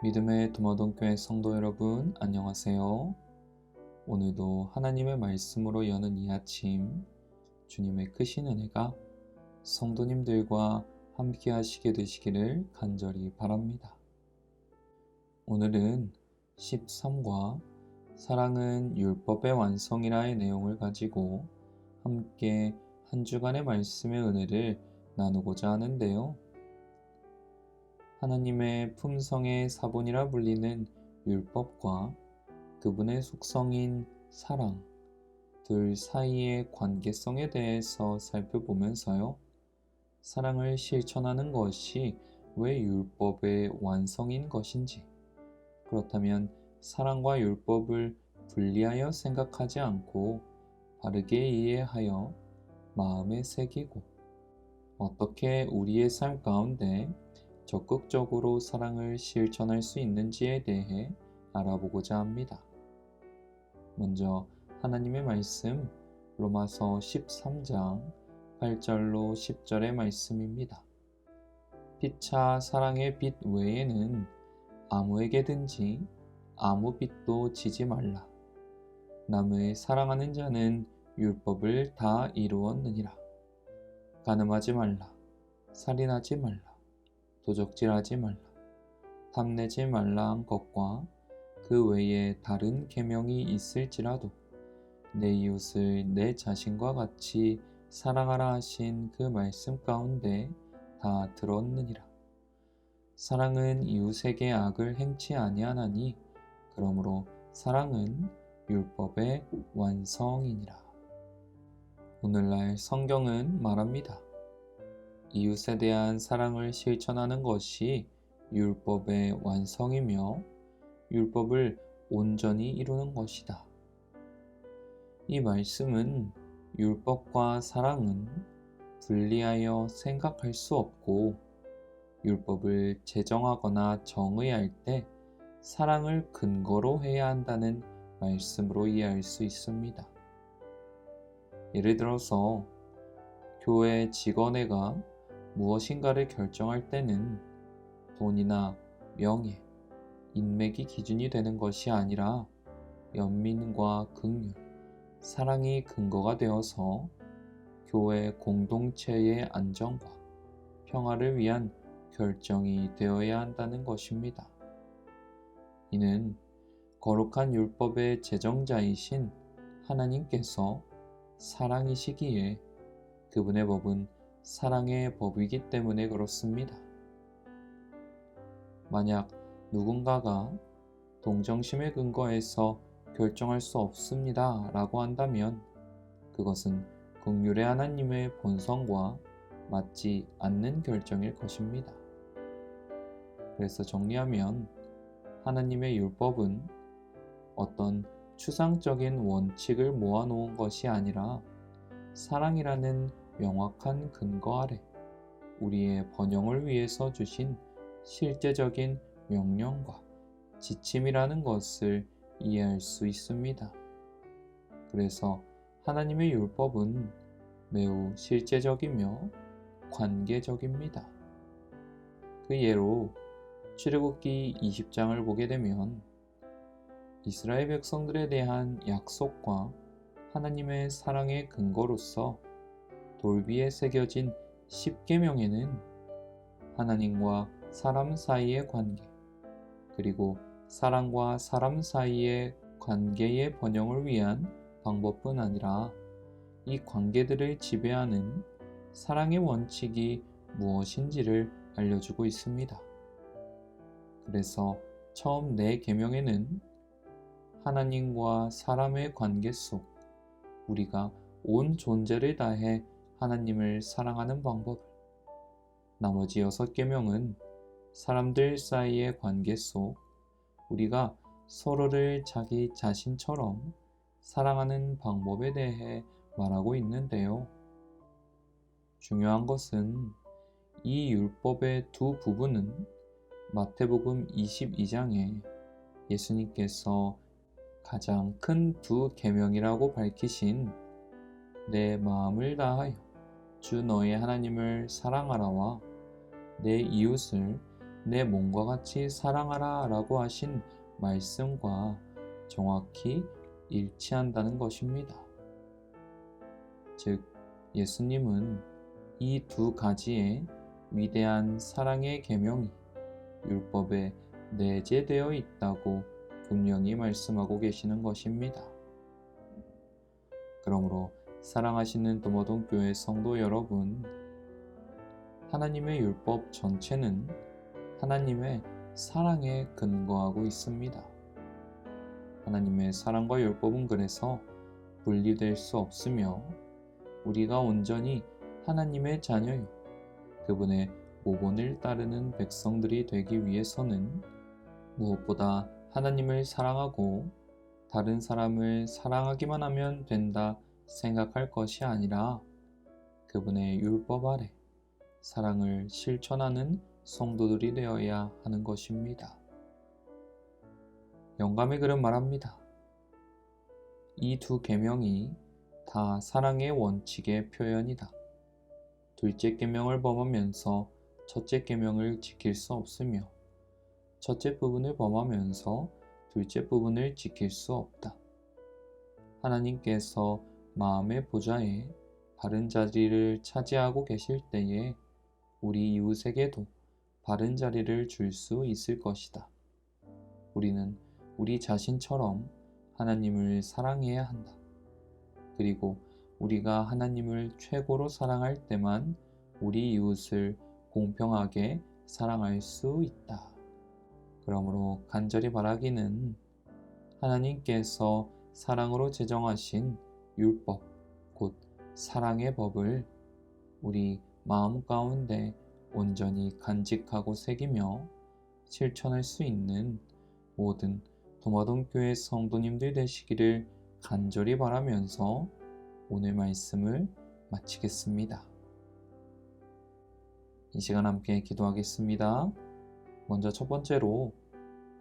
믿음의 도마동교회 성도 여러분, 안녕하세요. 오늘도 하나님의 말씀으로 여는 이 아침, 주님의 크신 은혜가 성도님들과 함께 하시게 되시기를 간절히 바랍니다. 오늘은 13과 사랑은 율법의 완성이라의 내용을 가지고 함께 한 주간의 말씀의 은혜를 나누고자 하는데요. 하나님의 품성의 사본이라 불리는 율법과 그분의 속성인 사랑, 둘 사이의 관계성에 대해서 살펴보면서요. 사랑을 실천하는 것이 왜 율법의 완성인 것인지, 그렇다면 사랑과 율법을 분리하여 생각하지 않고 바르게 이해하여 마음에 새기고 어떻게 우리의 삶 가운데 적극적으로 사랑을 실천할 수 있는지에 대해 알아보고자 합니다. 먼저 하나님의 말씀 로마서 13장 8절로 10절의 말씀입니다. 피차 사랑의 빛 외에는 아무에게든지 아무 빛도 지지 말라. 남을 사랑하는 자는 율법을 다 이루었느니라. 간음하지 말라. 살인하지 말라. 도적질하지 말라. 탐내지 말라 한 것과 그 외에 다른 계명이 있을지라도 내 이웃을 내 자신과 같이 사랑하라 하신 그 말씀 가운데 다 들었느니라. 사랑은 이웃에게 악을 행치 아니하나니 그러므로 사랑은 율법의 완성이니라. 오늘날 성경은 말합니다. 이웃에 대한 사랑을 실천하는 것이 율법의 완성이며 율법을 온전히 이루는 것이다. 이 말씀은 율법과 사랑은 분리하여 생각할 수 없고 율법을 제정하거나 정의할 때 사랑을 근거로 해야 한다는 말씀으로 이해할 수 있습니다. 예를 들어서 교회 직원회가 무엇인가를 결정할 때는 돈이나 명예, 인맥이 기준이 되는 것이 아니라 연민과 긍휼, 사랑이 근거가 되어서 교회 공동체의 안정과 평화를 위한 결정이 되어야 한다는 것입니다. 이는 거룩한 율법의 제정자이신 하나님께서 사랑이시기에 그분의 법은 사랑의 법이기 때문에 그렇습니다. 만약 누군가가 동정심에 근거해서 결정할 수 없습니다 라고 한다면 그것은 긍휼의 하나님의 본성과 맞지 않는 결정일 것입니다. 그래서 정리하면 하나님의 율법은 어떤 추상적인 원칙을 모아놓은 것이 아니라 사랑이라는 명확한 근거 아래 우리의 번영을 위해서 주신 실제적인 명령과 지침이라는 것을 이해할 수 있습니다. 그래서 하나님의 율법은 매우 실제적이며 관계적입니다. 그 예로 출애굽기 20장을 보게 되면 이스라엘 백성들에 대한 약속과 하나님의 사랑의 근거로서 돌비에 새겨진 10계명에는 하나님과 사람 사이의 관계, 그리고 사람과 사람 사이의 관계의 번영을 위한 방법뿐 아니라 이 관계들을 지배하는 사랑의 원칙이 무엇인지를 알려주고 있습니다. 그래서 처음 네 계명에는 하나님과 사람의 관계 속 우리가 온 존재를 다해 하나님을 사랑하는 방법을, 나머지 6계명은 사람들 사이의 관계 속 우리가 서로를 자기 자신처럼 사랑하는 방법에 대해 말하고 있는데요. 중요한 것은 이 율법의 두 부분은 마태복음 22장에 예수님께서 가장 큰 두 계명이라고 밝히신 내 마음을 다하여 주 너의 하나님을 사랑하라와 내 이웃을 내 몸과 같이 사랑하라 라고 하신 말씀과 정확히 일치한다는 것입니다. 즉, 예수님은 이 두 가지의 위대한 사랑의 계명이 율법에 내재되어 있다고 분명히 말씀하고 계시는 것입니다. 그러므로 사랑하시는 도마동 교회 성도 여러분, 하나님의 율법 전체는 하나님의 사랑에 근거하고 있습니다. 하나님의 사랑과 율법은 그래서 분리될 수 없으며 우리가 온전히 하나님의 자녀요 그분의 모본을 따르는 백성들이 되기 위해서는 무엇보다 하나님을 사랑하고 다른 사람을 사랑하기만 하면 된다 생각할 것이 아니라 그분의 율법 아래 사랑을 실천하는 성도들이 되어야 하는 것입니다. 영감의 글은 말합니다. 이 두 계명이 다 사랑의 원칙의 표현이다. 둘째 계명을 범하면서 첫째 계명을 지킬 수 없으며 첫째 부분을 범하면서 둘째 부분을 지킬 수 없다. 하나님께서 마음의 보좌에 바른 자리를 차지하고 계실 때에 우리 이웃에게도 바른 자리를 줄 수 있을 것이다. 우리는 우리 자신처럼 하나님을 사랑해야 한다. 그리고 우리가 하나님을 최고로 사랑할 때만 우리 이웃을 공평하게 사랑할 수 있다. 그러므로 간절히 바라기는 하나님께서 사랑으로 제정하신 율법, 곧 사랑의 법을 우리 마음 가운데 온전히 간직하고 새기며 실천할 수 있는 모든 도마동교회 성도님들 되시기를 간절히 바라면서 오늘 말씀을 마치겠습니다. 이 시간 함께 기도하겠습니다. 먼저 첫 번째로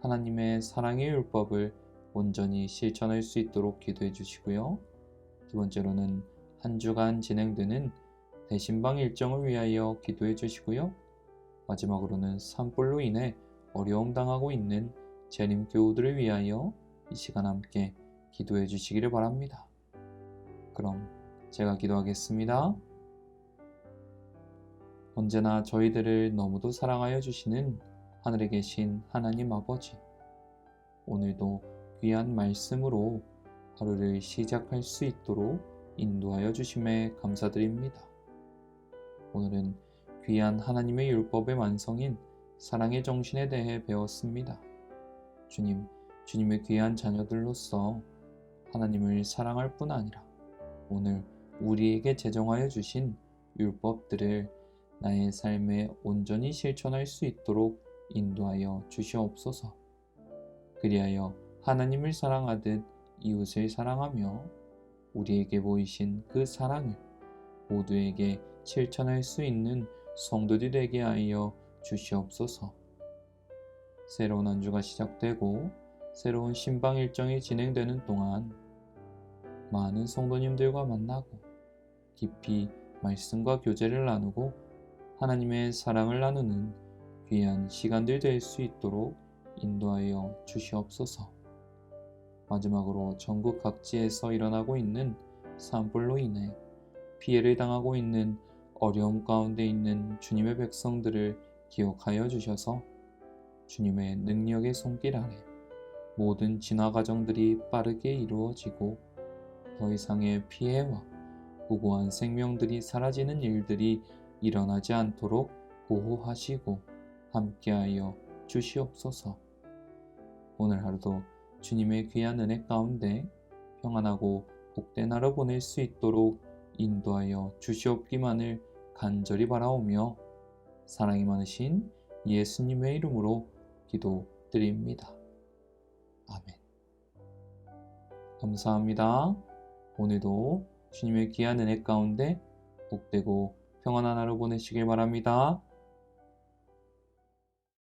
하나님의 사랑의 율법을 온전히 실천할 수 있도록 기도해 주시고요. 두 번째로는 한 주간 진행되는 대신방 일정을 위하여 기도해 주시고요. 마지막으로는 산불로 인해 어려움 당하고 있는 재림교우들을 위하여 이 시간 함께 기도해 주시기를 바랍니다. 그럼 제가 기도하겠습니다. 언제나 저희들을 너무도 사랑하여 주시는 하늘에 계신 하나님 아버지, 오늘도 귀한 말씀으로 하루를 시작할 수 있도록 인도하여 주심에 감사드립니다. 오늘은 귀한 하나님의 율법의 완성인 사랑의 정신에 대해 배웠습니다. 주님, 주님의 귀한 자녀들로서 하나님을 사랑할 뿐 아니라 오늘 우리에게 제정하여 주신 율법들을 나의 삶에 온전히 실천할 수 있도록 인도하여 주시옵소서. 그리하여 하나님을 사랑하듯 이웃을 사랑하며 우리에게 보이신 그 사랑을 모두에게 실천할 수 있는 성도들이 되게 하여 주시옵소서. 새로운 한 주가 시작되고 새로운 신방 일정이 진행되는 동안 많은 성도님들과 만나고 깊이 말씀과 교제를 나누고 하나님의 사랑을 나누는 귀한 시간들 될 수 있도록 인도하여 주시옵소서. 마지막으로 전국 각지에서 일어나고 있는 산불로 인해 피해를 당하고 있는 어려움 가운데 있는 주님의 백성들을 기억하여 주셔서 주님의 능력의 손길 아래 모든 진화 과정들이 빠르게 이루어지고 더 이상의 피해와 무고한 생명들이 사라지는 일들이 일어나지 않도록 보호하시고 함께하여 주시옵소서. 오늘 하루도 주님의 귀한 은혜 가운데 평안하고 복된 하루 보낼 수 있도록 인도하여 주시옵기만을 간절히 바라오며 사랑이 많으신 예수님의 이름으로 기도드립니다. 아멘. 감사합니다. 오늘도 주님의 귀한 은혜 가운데 복되고 평안한 하루 보내시길 바랍니다.